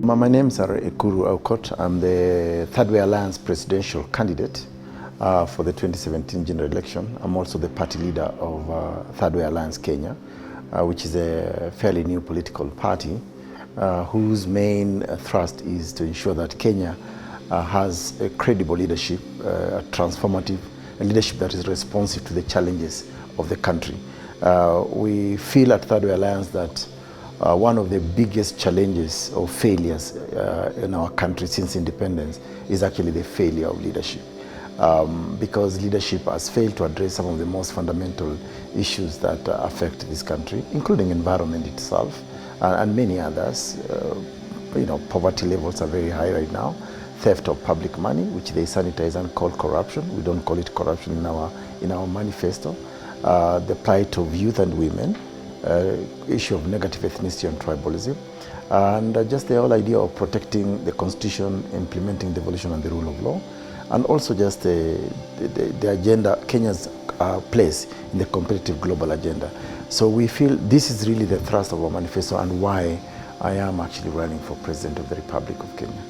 My name is Ekuru Aukot. I'm the Thirdway Alliance presidential candidate for the 2017 general election. I'm also the party leader of Thirdway Alliance Kenya, which is a fairly new political party whose main thrust is to ensure that Kenya has a credible leadership, a transformative leadership that is responsive to the challenges of the country. We feel at Thirdway Alliance that one of the biggest challenges or failures in our country since independence is actually the failure of leadership. Because leadership has failed to address some of the most fundamental issues that affect this country, including environment itself and many others. Poverty levels are very high right now. Theft of public money, which they sanitize and call corruption. We don't call it corruption in our manifesto. The plight of youth and women, issue of negative ethnicity and tribalism, and just the whole idea of protecting the constitution, implementing devolution and the rule of law, and also just the agenda, Kenya's place in the competitive global agenda. So we feel this is really the thrust of our manifesto and why I am actually running for President of the Republic of Kenya.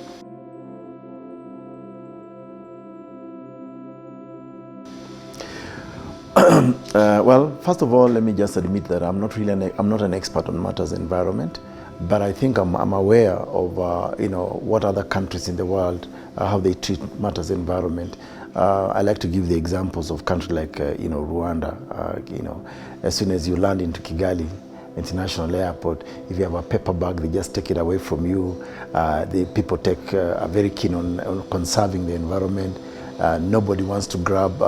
Well, first of all, let me just admit that I'm not an expert on matters environment, but I think I'm aware of what other countries in the world how they treat matters environment. I like to give the examples of countries like Rwanda. As soon as you land into Kigali International Airport, if you have a paper bag, they just take it away from you. The people are very keen on conserving the environment. Nobody wants to grab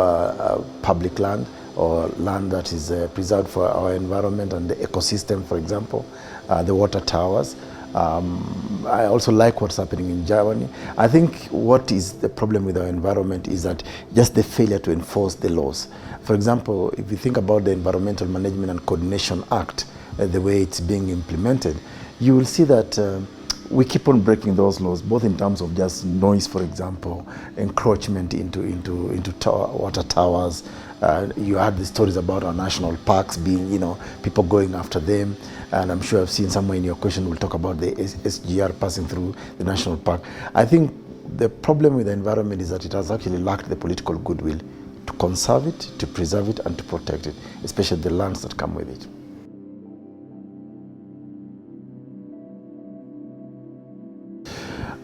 public land or land that is preserved for our environment and the ecosystem, for example, the water towers. I also like what's happening in Germany. I think what is the problem with our environment is that just the failure to enforce the laws. For example, if you think about the Environmental Management and Coordination Act, the way it's being implemented, you will see that we keep on breaking those laws, both in terms of just noise, for example, encroachment into water towers. You had the stories about our national parks being, people going after them. And I'm sure I've seen somewhere in your question, we'll talk about the SGR passing through the national park. I think the problem with the environment is that it has actually lacked the political goodwill to conserve it, to preserve it, and to protect it, especially the lands that come with it.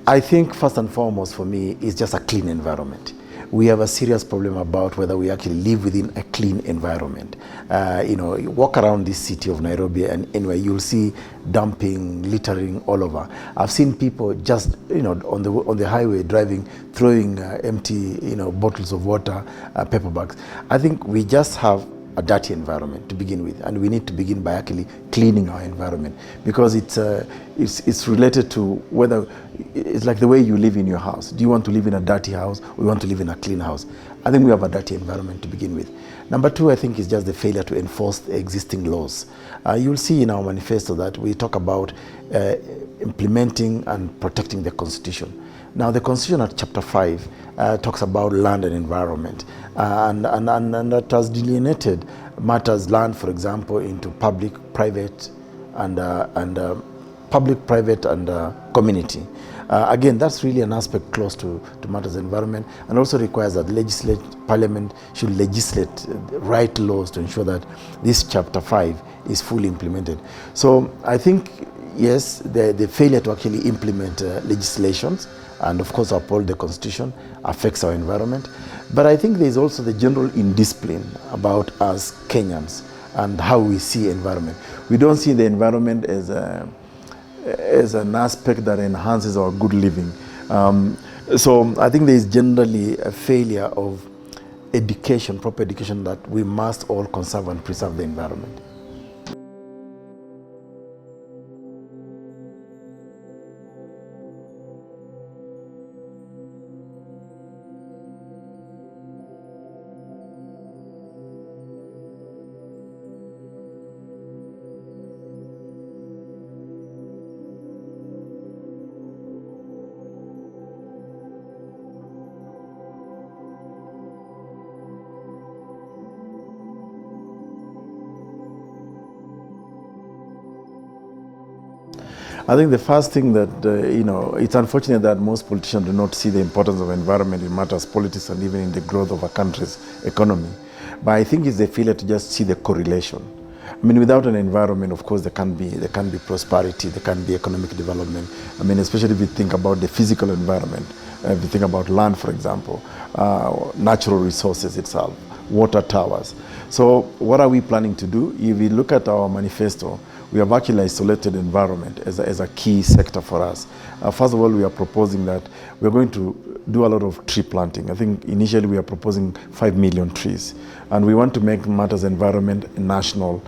I think first and foremost for me is just a clean environment. We have a serious problem about whether we actually live within a clean environment. You walk around this city of Nairobi and anyway, you'll see dumping, littering all over. I've seen people just, on the highway driving, throwing empty, bottles of water, paper bags. I think we just have a dirty environment to begin with, and we need to begin by actually cleaning our environment, because it's related to whether it's like the way you live in your house. Do you want to live in a dirty house, or you want to live in a clean house? I think we have a dirty environment to begin with. Number two, I think, is just the failure to enforce the existing laws. You'll see in our manifesto that we talk about implementing and protecting the Constitution. Now, the Constitution at Chapter 5 talks about land and environment, and that has delineated matters land, for example, into public, private, and community. Again, that's really an aspect close to matters environment, and also requires that Parliament should legislate the right laws to ensure that this Chapter 5 is fully implemented. So I think, yes, the failure to actually implement legislations and of course uphold the Constitution affects our environment. But I think there's also the general indiscipline about us Kenyans and how we see environment. We don't see the environment as an aspect that enhances our good living. So I think there's generally a failure of education, proper education, that we must all conserve and preserve the environment. I think the first thing that, it's unfortunate that most politicians do not see the importance of environment in matters politics and even in the growth of a country's economy. But I think it's a failure to just see the correlation. I mean, without an environment, of course, there can be prosperity, there can be economic development. I mean, especially if you think about the physical environment, if you think about land, for example, natural resources itself, water towers. So what are we planning to do? If we look at our manifesto, we have actually isolated environment as a key sector for us. First of all, we are proposing that we're going to do a lot of tree planting. I think initially we are proposing 5 million trees. And we want to make matters environment a national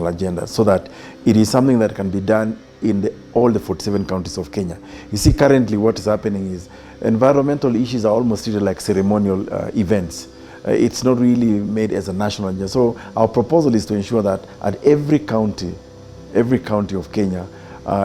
agenda so that it is something that can be done in all the 47 counties of Kenya. You see, currently what is happening is environmental issues are almost treated like ceremonial events. It's not really made as a national agenda. So our proposal is to ensure that at every county of Kenya,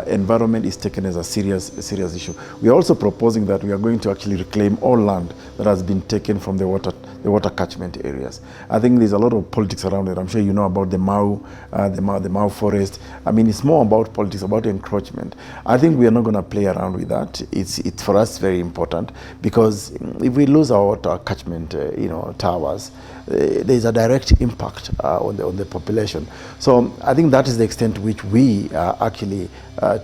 environment is taken as a serious issue. We are also proposing that we are going to actually reclaim all land that has been taken from the water catchment areas. I think there's a lot of politics around it. I'm sure you know about the Mau forest. I mean, it's more about politics, about encroachment. I think we are not going to play around with that. It's for us very important, because if we lose our water catchment, towers, there's a direct impact on the population. So I think that is the extent to which we are actually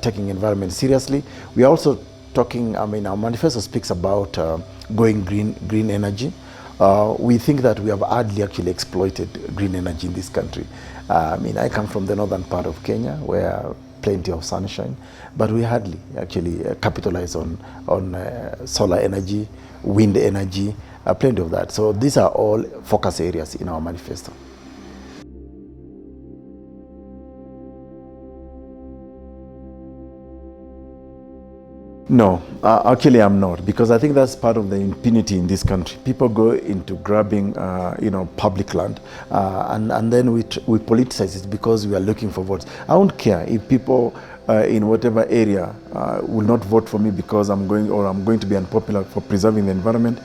taking environment seriously. We are also talking, our manifesto speaks about going green energy. We think that we have hardly actually exploited green energy in this country. I come from the northern part of Kenya, where plenty of sunshine, but we hardly actually capitalize on solar energy, wind energy, plenty of that. So these are all focus areas in our manifesto. No, actually I'm not, because I think that's part of the impunity in this country. People go into grabbing, public land, and then we politicize it because we are looking for votes. I don't care if people in whatever area will not vote for me because I'm going to be unpopular for preserving the environment.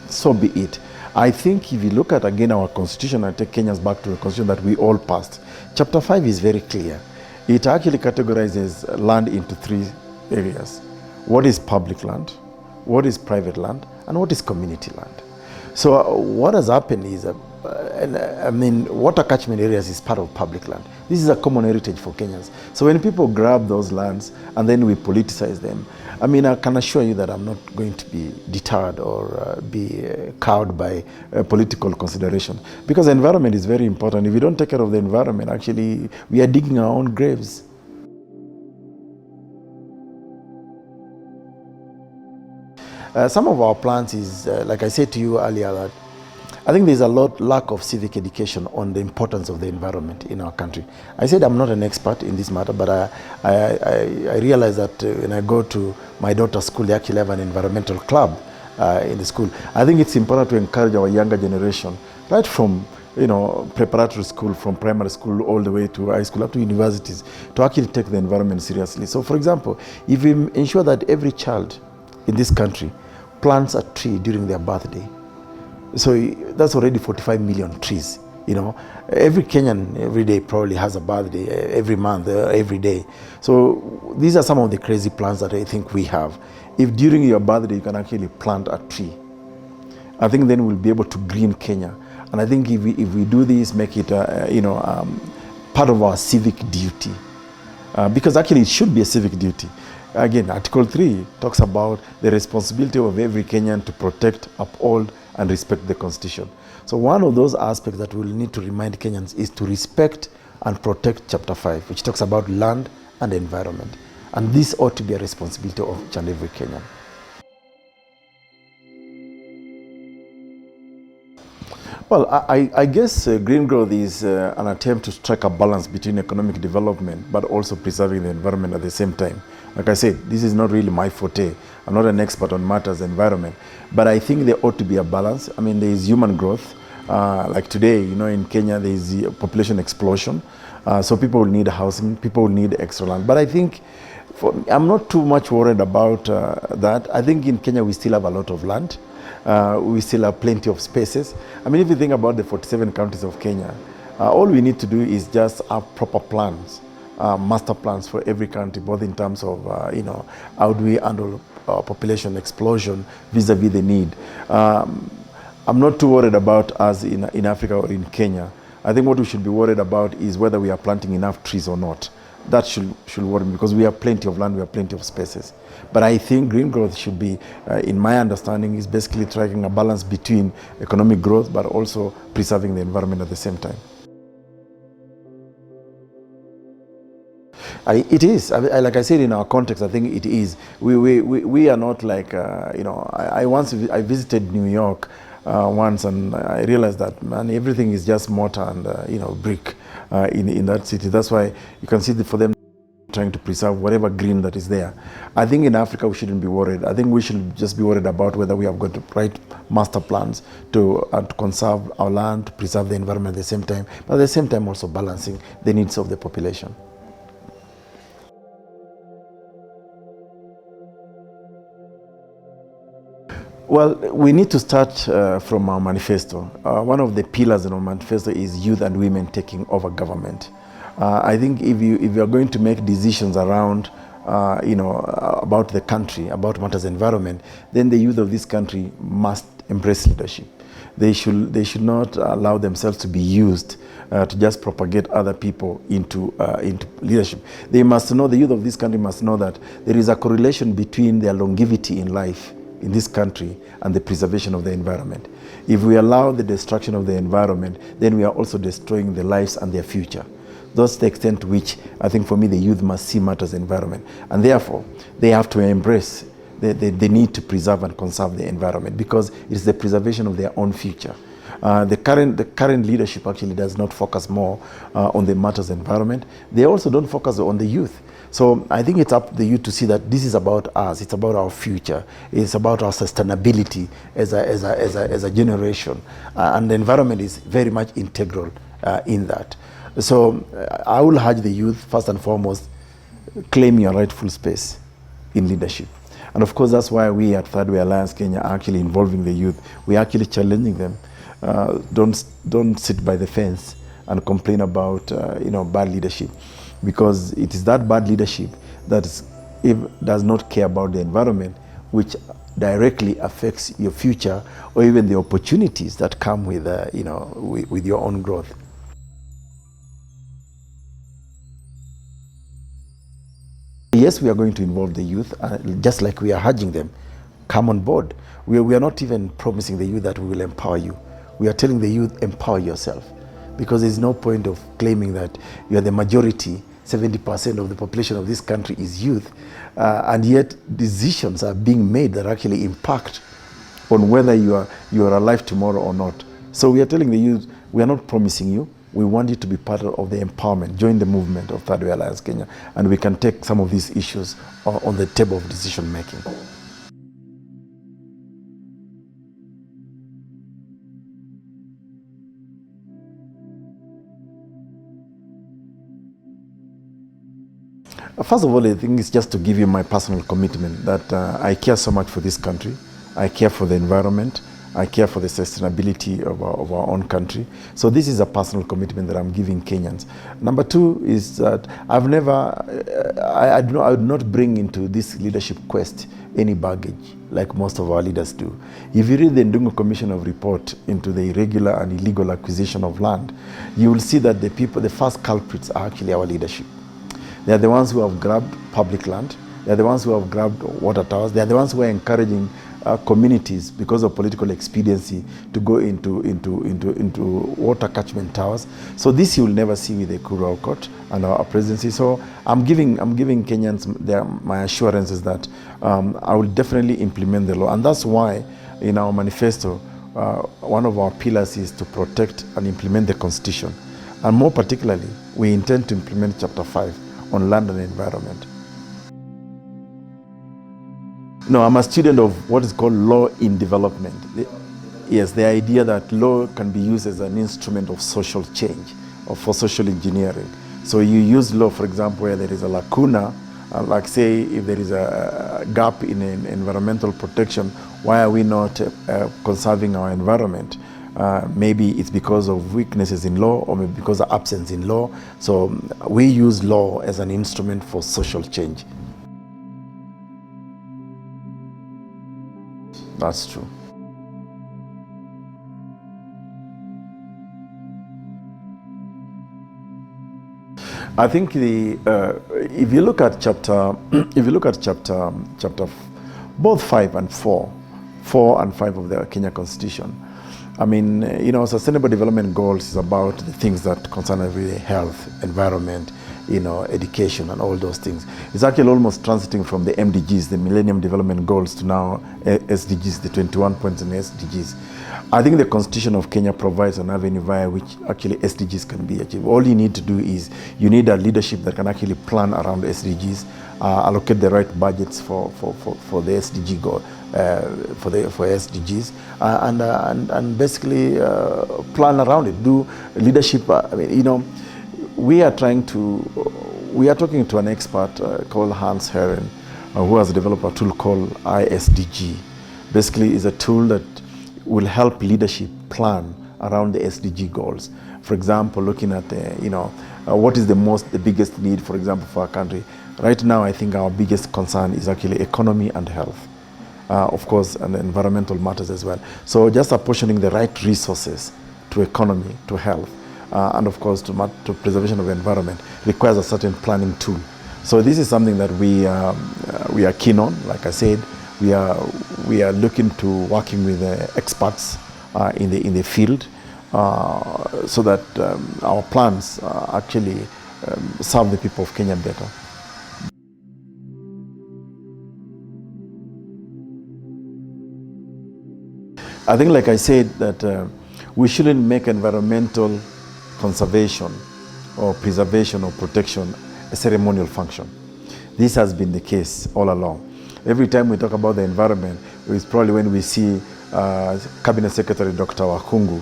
So be it. I think if you look at again our constitution and take Kenyans back to the constitution that we all passed, Chapter 5 is very clear. It actually categorizes land into 3 areas. What is public land, what is private land, and what is community land. So what has happened is, water catchment areas is part of public land. This is a common heritage for Kenyans. So when people grab those lands and then we politicize them, I can assure you that I'm not going to be deterred or be cowed by political consideration. Because the environment is very important. If we don't take care of the environment, actually, we are digging our own graves. Some of our plans is, like I said to you earlier, that I think there's a lack of civic education on the importance of the environment in our country. I said I'm not an expert in this matter, but I realize that when I go to my daughter's school, they actually have an environmental club in the school. I think it's important to encourage our younger generation, right from preparatory school, from primary school all the way to high school, up to universities, to actually take the environment seriously. So, for example, if we ensure that every child in this country plants a tree during their birthday, so that's already 45 million trees. Every Kenyan every day probably has a birthday, every month, every day. So these are some of the crazy plans that I think we have. If during your birthday you can actually plant a tree, I think then we'll be able to green Kenya. And I think if we do this, make it part of our civic duty, because actually it should be a civic duty. Again, Article 3 talks about the responsibility of every Kenyan to protect, uphold, and respect the Constitution. So one of those aspects that we'll need to remind Kenyans is to respect and protect Chapter 5, which talks about land and environment. And this ought to be a responsibility of each and every Kenyan. Well, I guess green growth is an attempt to strike a balance between economic development but also preserving the environment at the same time. Like I said, this is not really my forte. I'm not an expert on matters environment, but I think there ought to be a balance. There is human growth. Like today, in Kenya, there is the population explosion. So people will need housing, people will need extra land. But I think I'm not too much worried about that. I think in Kenya, we still have a lot of land. We still have plenty of spaces. If you think about the 47 counties of Kenya, all we need to do is just have proper plans master plans for every country, both in terms of, how do we handle population explosion vis-a-vis the need. I'm not too worried about us in Africa or in Kenya. I think what we should be worried about is whether we are planting enough trees or not. That should worry me, because we have plenty of land, we have plenty of spaces. But I think green growth should be, in my understanding, is basically striking a balance between economic growth but also preserving the environment at the same time. It is. Like I said, in our context, I think it is. We are not like, I visited New York once, and I realized that, man, everything is just mortar and brick in that city. That's why you can see for them trying to preserve whatever green that is there. I think in Africa we shouldn't be worried. I think we should just be worried about whether we have got the right master plans to conserve our land, to preserve the environment at the same time, but at the same time also balancing the needs of the population. Well, we need to start from our manifesto. One of the pillars in our manifesto is youth and women taking over government. I think if you are going to make decisions around, about the country, about matters environment, then the youth of this country must embrace leadership. They should not allow themselves to be used to just propagate other people into leadership. They must know, the youth of this country must know that there is a correlation between their longevity in life in this country and the preservation of the environment. If we allow the destruction of the environment, then we are also destroying their lives and their future. That's the extent to which, I think, for me, the youth must see matters environment. And therefore, they have to embrace the need to preserve and conserve the environment, because it's the preservation of their own future. The current leadership actually does not focus more on the matters environment. They also don't focus on the youth. So I think it's up to the youth to see that this is about us. It's about our future. It's about our sustainability as a generation. And the environment is very much integral in that. So I will urge the youth, first and foremost, claim your rightful space in leadership. And of course, that's why we at Thirdway Alliance Kenya are actually involving the youth. We're actually challenging them. Don't sit by the fence and complain about bad leadership, because it is that bad leadership that does not care about the environment, which directly affects your future or even the opportunities that come with with your own growth. Yes, we are going to involve the youth, just like we are urging them, come on board. We are not even promising the youth that we will empower you. We are telling the youth, empower yourself, because there's no point of claiming that you are the majority. 70% of the population of this country is youth, and yet decisions are being made that actually impact on whether you are alive tomorrow or not. So we are telling the youth, we are not promising you. We want you to be part of the empowerment. Join the movement of Thirdway Alliance Kenya, and we can take some of these issues on the table of decision making. First of all, I think it's just to give you my personal commitment that I care so much for this country. I care for the environment. I care for the sustainability of our own country. So this is a personal commitment that I'm giving Kenyans. Number two is that I would not bring into this leadership quest any baggage like most of our leaders do. If you read the Ndungu Commission of Report into the irregular and illegal acquisition of land, you will see that the first culprits are actually our leadership. They are the ones who have grabbed public land. They are the ones who have grabbed water towers. They are the ones who are encouraging communities, because of political expediency, to go into water catchment towers. So this you will never see with Ekuru Aukot and our presidency. So I'm giving Kenyans my assurances that I will definitely implement the law, and that's why in our manifesto one of our pillars is to protect and implement the Constitution, and more particularly we intend to implement Chapter 5 on land and environment. No, I'm a student of what is called law in development. Yes, the idea that law can be used as an instrument of social change or for social engineering. So you use law, for example, where there is a lacuna, like say if there is a gap in environmental protection, why are we not conserving our environment? Maybe it's because of weaknesses in law, or maybe because of absence in law. So we use law as an instrument for social change. That's true. I think if you look at chapter both 5 and 4 and 5 of the Kenya Constitution, I mean, Sustainable Development Goals is about the things that concern everyday health, environment, education, and all those things. It's actually almost transiting from the MDGs, the Millennium Development Goals, to now SDGs, the 21 points in SDGs. I think the Constitution of Kenya provides an avenue via which actually SDGs can be achieved. All you need to do is you need a leadership that can actually plan around SDGs, allocate the right budgets for the SDG goal, for SDGs, and basically plan around it. Do leadership. I mean, we are talking to an expert called Hans Herren, who has developed a tool called ISDG. Basically, is a tool that will help leadership plan around the SDG goals. For example, looking at what is the biggest need, for example, for our country. Right now, I think our biggest concern is actually economy and health. Of course, and environmental matters as well. So just apportioning the right resources to economy, to health, and of course to preservation of the environment requires a certain planning tool. So this is something that we are keen on. Like I said, we are looking to working with experts in the field, so that our plans actually serve the people of Kenya better. I think, like I said, that we shouldn't make environmental conservation or preservation or protection a ceremonial function. This has been the case all along. Every time we talk about the environment, it's probably when we see Cabinet Secretary Dr. Wakungu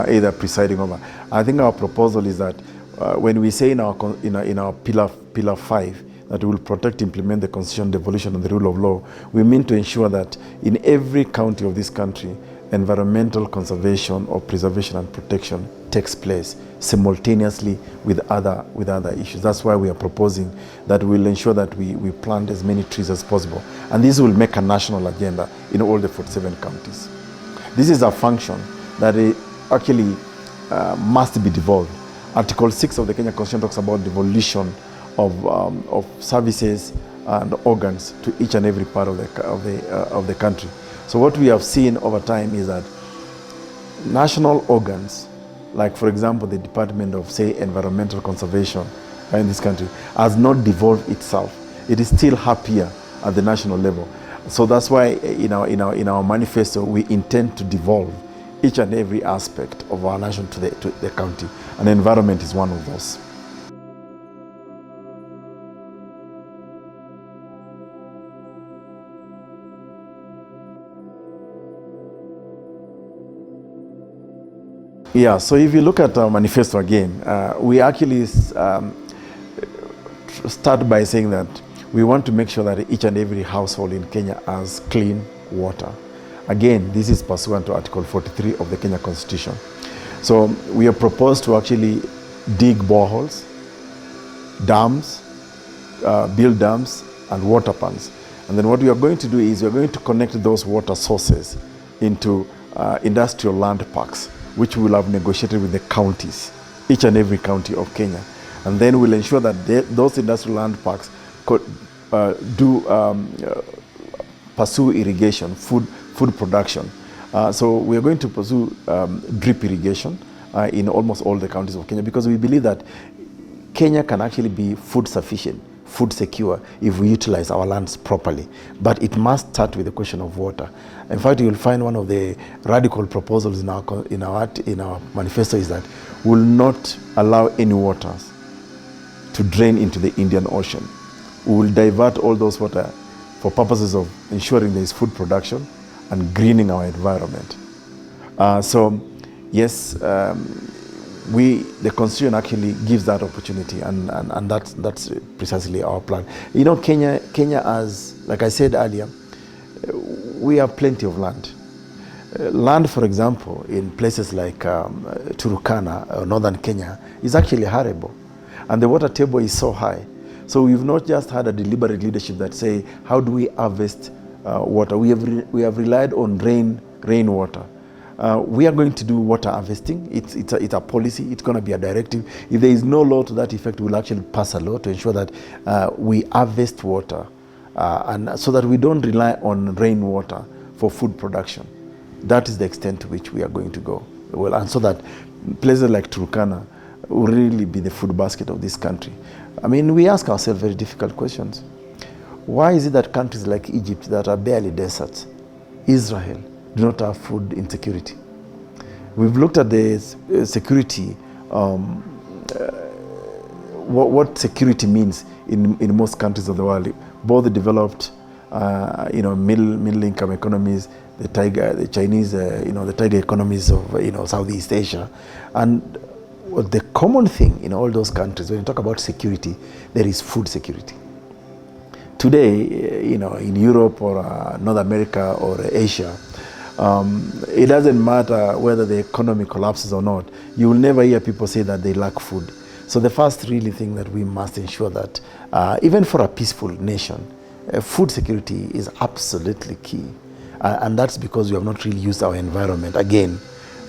either presiding over. I think our proposal is that when we say in our pillar 5 that we will protect, implement the Constitution, devolution, and the rule of law, we mean to ensure that in every county of this country, environmental conservation or preservation and protection takes place simultaneously with other issues. That's why we are proposing that we'll ensure that we plant as many trees as possible. And this will make a national agenda in all the 47 counties. This is a function that actually must be devolved. Article 6 of the Kenya Constitution talks about devolution of services and organs to each and every part of the country. So what we have seen over time is that national organs, like for example the Department of, say, Environmental Conservation in this country, has not devolved itself. It is still happier at the national level. So that's why in our manifesto we intend to devolve each and every aspect of our nation to the county, and the environment is one of those. Yeah, so if you look at our manifesto again, we actually start by saying that we want to make sure that each and every household in Kenya has clean water. Again, this is pursuant to Article 43 of the Kenya Constitution. So we have proposed to actually dig boreholes, dams, build dams, and water pans. And then what we are going to do is we are going to connect those water sources into industrial land parks, which we will have negotiated with the counties, each and every county of Kenya. And then we'll ensure that those industrial land parks could pursue irrigation, food production. So we are going to pursue drip irrigation in almost all the counties of Kenya, because we believe that Kenya can actually be food sufficient, food secure, if we utilize our lands properly. But it must start with the question of water. In fact, you'll find one of the radical proposals in our manifesto is that we'll not allow any waters to drain into the Indian Ocean. We will divert all those water for purposes of ensuring there is food production and greening our environment. So yes, the Constitution actually gives that opportunity, and that's precisely our plan. You know, Kenya has, like I said earlier, we have plenty of land. Land, for example, in places like Turkana or northern Kenya is actually arable, and the water table is so high. So we've not just had a deliberate leadership that say, how do we harvest water? We have relied on rainwater. We are going to do water harvesting. It's a policy. It's going to be a directive. If there is no law to that effect, we'll actually pass a law to ensure that we harvest water, and so that we don't rely on rainwater for food production. That is the extent to which we are going to go. Well, and so that places like Turkana will really be the food basket of this country. I mean, we ask ourselves very difficult questions. Why is it that countries like Egypt, that are barely deserts, Israel, do not have food insecurity? We've looked at the security, what security means in most countries of the world, both the developed, middle income economies, the Chinese, the tiger economies of, Southeast Asia, and the common thing in all those countries, when you talk about security, there is food security. Today, in Europe or North America or Asia, it doesn't matter whether the economy collapses or not. You will never hear people say that they lack food. So the first really thing that we must ensure that, even for a peaceful nation, food security is absolutely key. And that's because we have not really used our environment, again,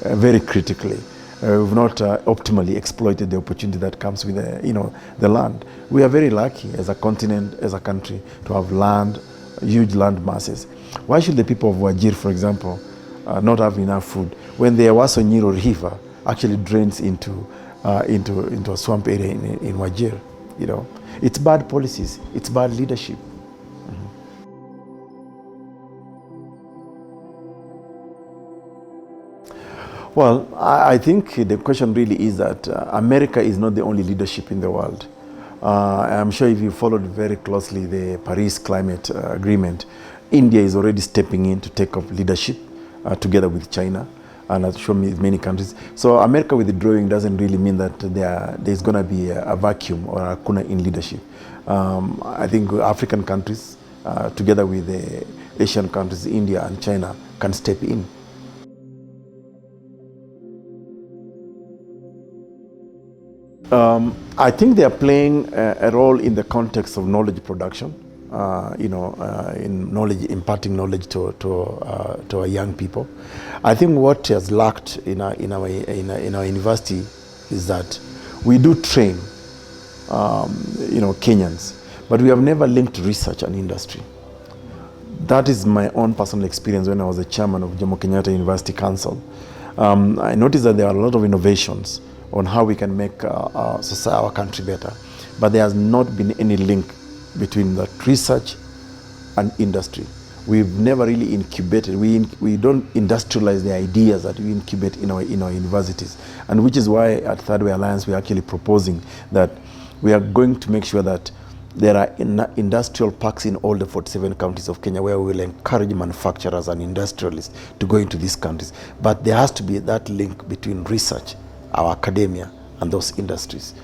very critically. We've not optimally exploited the opportunity that comes with the land. We are very lucky as a continent, as a country, to have land, huge land masses. Why should the people of Wajir, for example, not have enough food when the Ewaso Nyiro River actually drains into a swamp area in Wajir? It's bad policies, it's bad leadership. Well, I think the question really is that America is not the only leadership in the world. I'm sure if you followed very closely the Paris Climate Agreement, India is already stepping in to take up leadership together with China, and has shown me many countries. So America withdrawing doesn't really mean that there's going to be a vacuum or a lacuna in leadership. I think African countries, together with the Asian countries, India and China, can step in. I think they are playing a role in the context of knowledge production, in imparting knowledge to our young people. I think what has lacked in our university is that we do train, Kenyans, but we have never linked research and industry. That is my own personal experience when I was the chairman of Jomo Kenyatta University Council. I noticed that there are a lot of innovations on how we can make our country better. But there has not been any link between that research and industry. We've never really incubated. We don't industrialize the ideas that we incubate in our universities. And which is why at Thirdway Alliance we're actually proposing that we are going to make sure that there are industrial parks in all the 47 counties of Kenya where we will encourage manufacturers and industrialists to go into these countries. But there has to be that link between research, our academia, and those industries.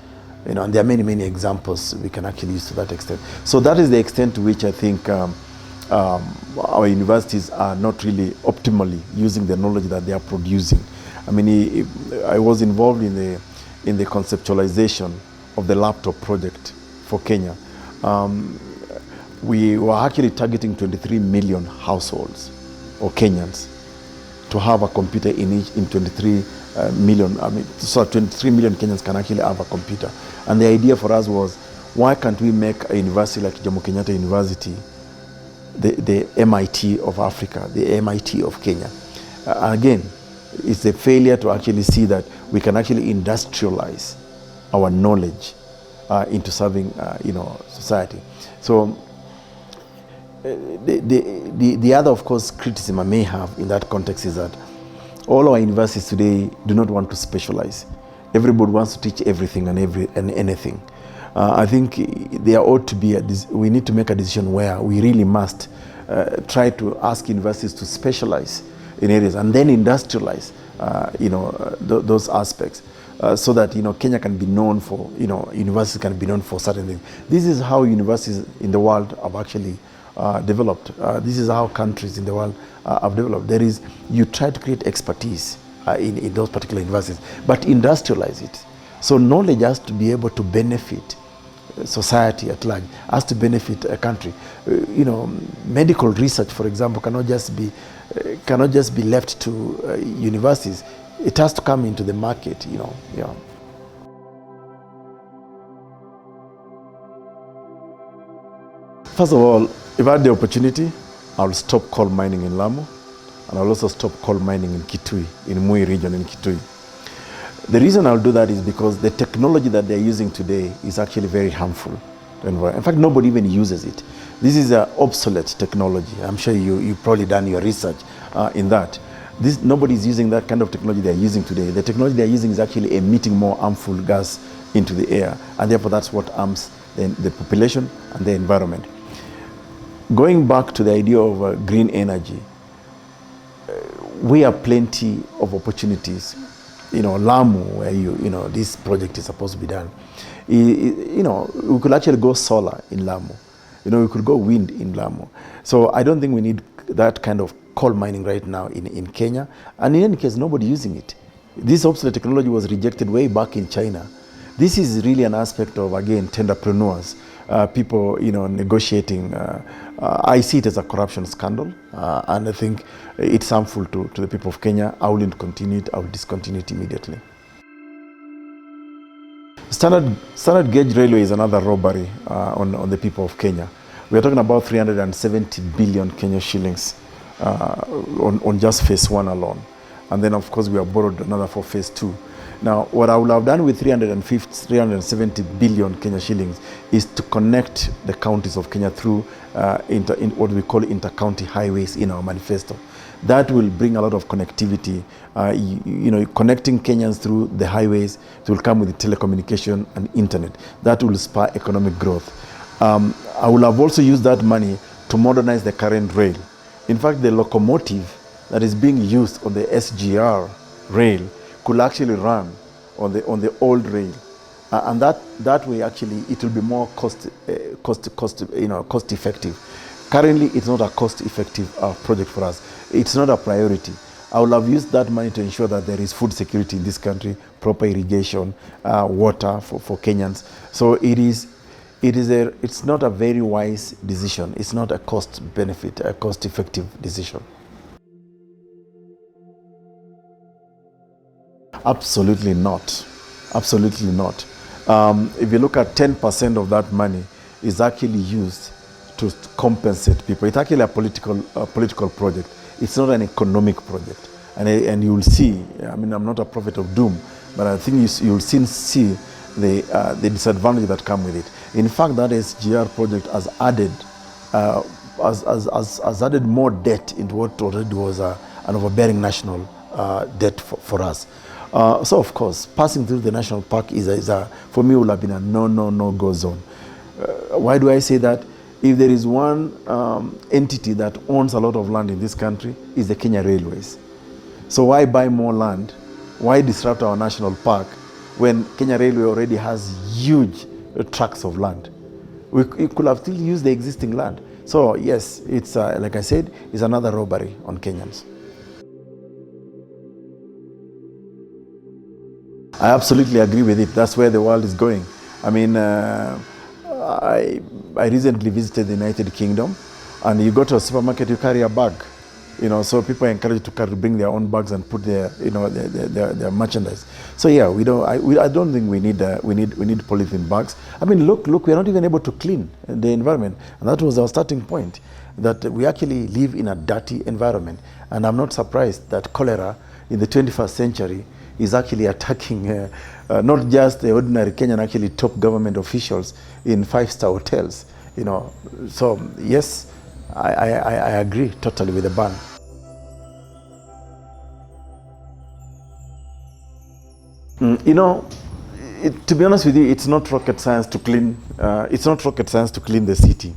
And there are many, many examples we can actually use to that extent. So that is the extent to which I think our universities are not really optimally using the knowledge that they are producing. I mean, I was involved in the conceptualization of the laptop project for Kenya. We were actually targeting 23 million households or Kenyans to have a computer in 23 million. So 23 million Kenyans can actually have a computer. And the idea for us was, why can't we make a university like Jomo Kenyatta University the MIT of Africa, the MIT of Kenya? Again, it's a failure to actually see that we can actually industrialize our knowledge into serving, society. So the other, of course, criticism I may have in that context is that all our universities today do not want to specialize. Everybody wants to teach everything and anything. I think there ought to be we need to make a decision where we really must try to ask universities to specialize in areas and then industrialize, those aspects, so that Kenya can be known for, universities can be known for certain things. This is how universities in the world have actually developed. This is how countries in the world have developed. You try to create expertise in those particular universities, but industrialize it. So knowledge has to be able to benefit society at large, has to benefit a country. Medical research, for example, cannot just be left to universities. It has to come into the market. First of all, if I had the opportunity, I'll stop coal mining in Lamu, and I'll also stop coal mining in Kitui, in Mui region in Kitui. The reason I'll do that is because the technology that they're using today is actually very harmful to the environment. In fact, nobody even uses it. This is an obsolete technology. I'm sure you've probably done your research in that. Nobody's using that kind of technology they're using today. The technology they're using is actually emitting more harmful gas into the air, and therefore that's what harms the population and the environment. Going back to the idea of green energy, we have plenty of opportunities. Lamu, where this project is supposed to be done. We could actually go solar in Lamu. We could go wind in Lamu. So I don't think we need that kind of coal mining right now in Kenya. And in any case, nobody using it. This obsolete technology was rejected way back in China. This is really an aspect of, again, tenderpreneurs, people, negotiating. I see it as a corruption scandal, and I think it's harmful to the people of Kenya. I wouldn't continue it. I will discontinue it immediately. Standard gauge railway is another robbery on the people of Kenya. We are talking about 370 billion Kenya shillings on just phase 1 alone. And then, of course, we have borrowed another for phase 2. Now, what I would have done with 370 billion Kenya shillings is to connect the counties of Kenya through in what we call inter-county highways in our manifesto. That will bring a lot of connectivity. Connecting Kenyans through the highways, it will come with telecommunication and internet. That will spur economic growth. I will have also used that money to modernize the current rail. In fact, the locomotive that is being used on the SGR rail could actually run on the old rail, and that way actually it will be more cost effective. Currently, it's not a cost effective project for us. It's not a priority. I will have used that money to ensure that there is food security in this country, proper irrigation, water for Kenyans. So it's not a very wise decision. It's not a cost effective decision. Absolutely not. Absolutely not. If you look at 10% of that money is actually used to compensate people. It's actually a political project. It's not an economic project. And you will see, I'm not a prophet of doom, but I think you'll soon see the disadvantage that come with it. In fact, that SGR project has added more debt into what already was an overbearing national debt for us. So of course, passing through the national park for me, will have been a no-go zone. Why do I say that? If there is one entity that owns a lot of land in this country, is the Kenya Railways. So why buy more land? Why disrupt our national park when Kenya Railway already has huge tracts of land? We could have still used the existing land. So yes, it's like I said, it's another robbery on Kenyans. I absolutely agree with it. That's where the world is going. I recently visited the United Kingdom, and you go to a supermarket, you carry a bag, so people are encouraged to bring their own bags and put their merchandise. So yeah, I don't think we need polythene bags. Look, we're not even able to clean the environment, and that was our starting point, that we actually live in a dirty environment. And I'm not surprised that cholera in the 21st century is actually attacking not just the ordinary Kenyan, actually top government officials in 5-star hotels. So yes, I agree totally with the ban. To be honest with you, it's not rocket science to clean. It's not rocket science to clean the city.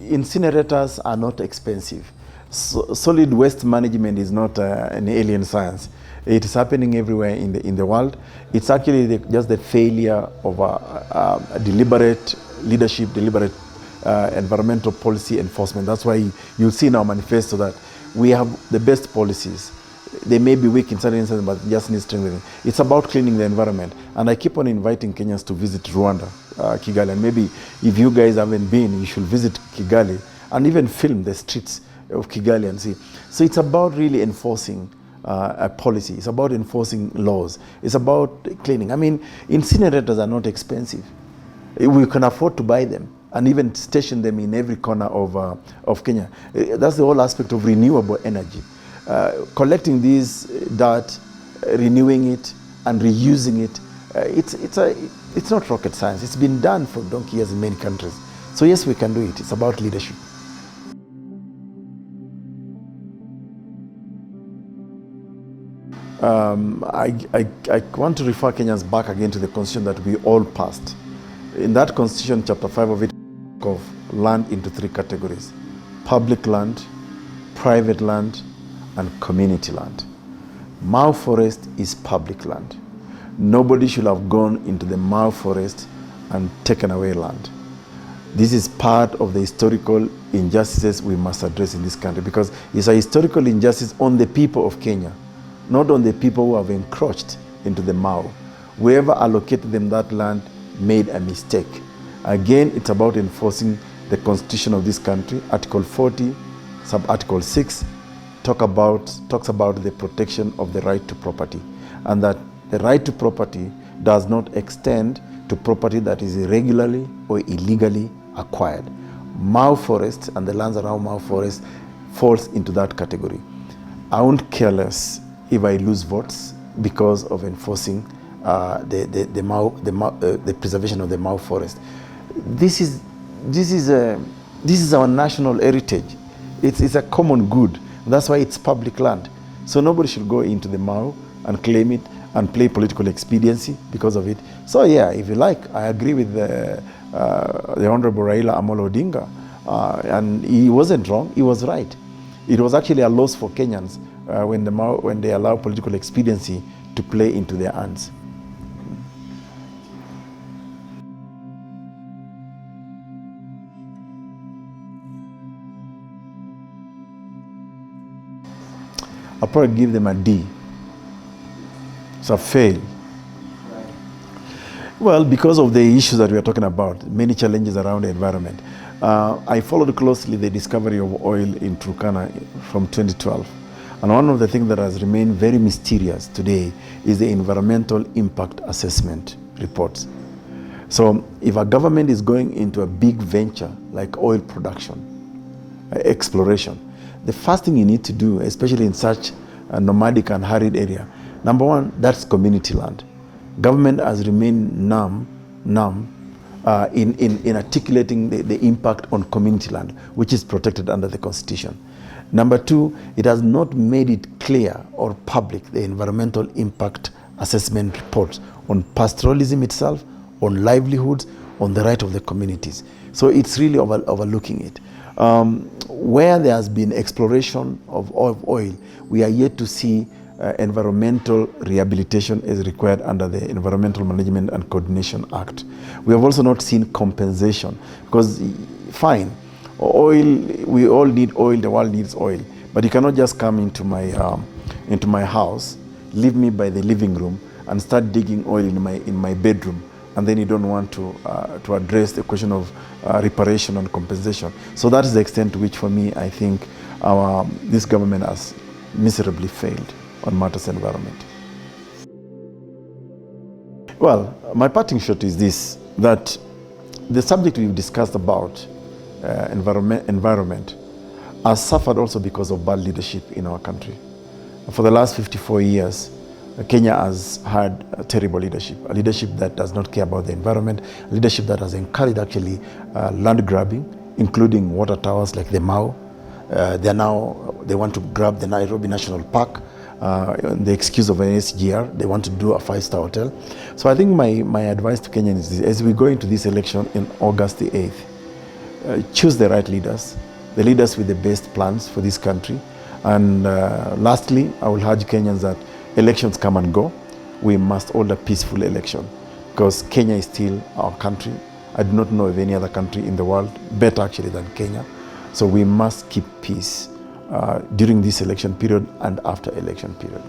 Incinerators are not expensive. Solid waste management is not an alien science. It is happening everywhere in the world. It's actually just the failure of a deliberate leadership, deliberate environmental policy enforcement. That's why you'll see in our manifesto that we have the best policies. They may be weak in certain instances, but just need strengthening. It's about cleaning the environment. And I keep on inviting Kenyans to visit Rwanda, Kigali. And maybe if you guys haven't been, you should visit Kigali and even film the streets of Kigali and see. So it's about really enforcing a policy. It's about enforcing laws. It's about cleaning. I mean, incinerators are not expensive. We can afford to buy them and even station them in every corner of Kenya. That's the whole aspect of renewable energy. Collecting this dirt, renewing it, and reusing it, it's not rocket science. It's been done for donkey years in many countries. So yes, we can do it. It's about leadership. I want to refer Kenyans back again to the constitution that we all passed. In that constitution, chapter 5 of it, of land into 3 categories: public land, private land, and community land. Mau Forest is public land. Nobody should have gone into the Mau Forest and taken away land. This is part of the historical injustices we must address in this country, because it's a historical injustice on the people of Kenya, not on the people who have encroached into the Mau. Whoever allocated them that land made a mistake. Again, it's about enforcing the constitution of this country. Article 40, sub-article 6, talks about the protection of the right to property, and that the right to property does not extend to property that is irregularly or illegally acquired. Mau Forest and the lands around Mau Forest falls into that category. I won't care less if I lose votes because of enforcing the preservation of the Mau Forest. This is our national heritage. It's a common good. That's why it's public land. So nobody should go into the Mau and claim it and play political expediency because of it. So yeah, if you like, I agree with the Honorable Raila Amolo Odinga, and he wasn't wrong. He was right. It was actually a loss for Kenyans when they allow political expediency to play into their hands. I'll probably give them a D. It's a fail. Right. Well, because of the issues that we are talking about, many challenges around the environment. I followed closely the discovery of oil in Turkana from 2012. And one of the things that has remained very mysterious today is the environmental impact assessment reports. So if a government is going into a big venture like oil production, exploration, the first thing you need to do, especially in such a nomadic and arid area, number one, that's community land. Government has remained numb in articulating the impact on community land, which is protected under the Constitution. Number two, it has not made it clear or public the environmental impact assessment reports on pastoralism itself, on livelihoods, on the right of the communities. So it's really overlooking it. Where there has been exploration of oil, we are yet to see environmental rehabilitation is required under the Environmental Management and Coordination Act. We have also not seen compensation, because fine, oil, we all need oil, the world needs oil, but you cannot just come into my house, leave me by the living room and start digging oil in my bedroom, and then you don't want to address the question of reparation and compensation. So that is the extent to which, for me, I think this government has miserably failed on matters environment. Well, my parting shot is this, that the subject we've discussed about environment has suffered also because of bad leadership in our country. For the last 54 years, Kenya has had a terrible leadership, a leadership that does not care about the environment, a leadership that has encouraged actually land grabbing, including water towers like the Mau. They want to grab the Nairobi National Park, the excuse of an SGR. They want to do a 5-star hotel. So I think my advice to Kenyans is this: as we go into this election in August the 8th, choose the right leaders, the leaders with the best plans for this country. And lastly, I will urge Kenyans that elections come and go. We must hold a peaceful election, because Kenya is still our country, I do not know of any other country in the world better actually than Kenya. So we must keep peace during this election period and after election period.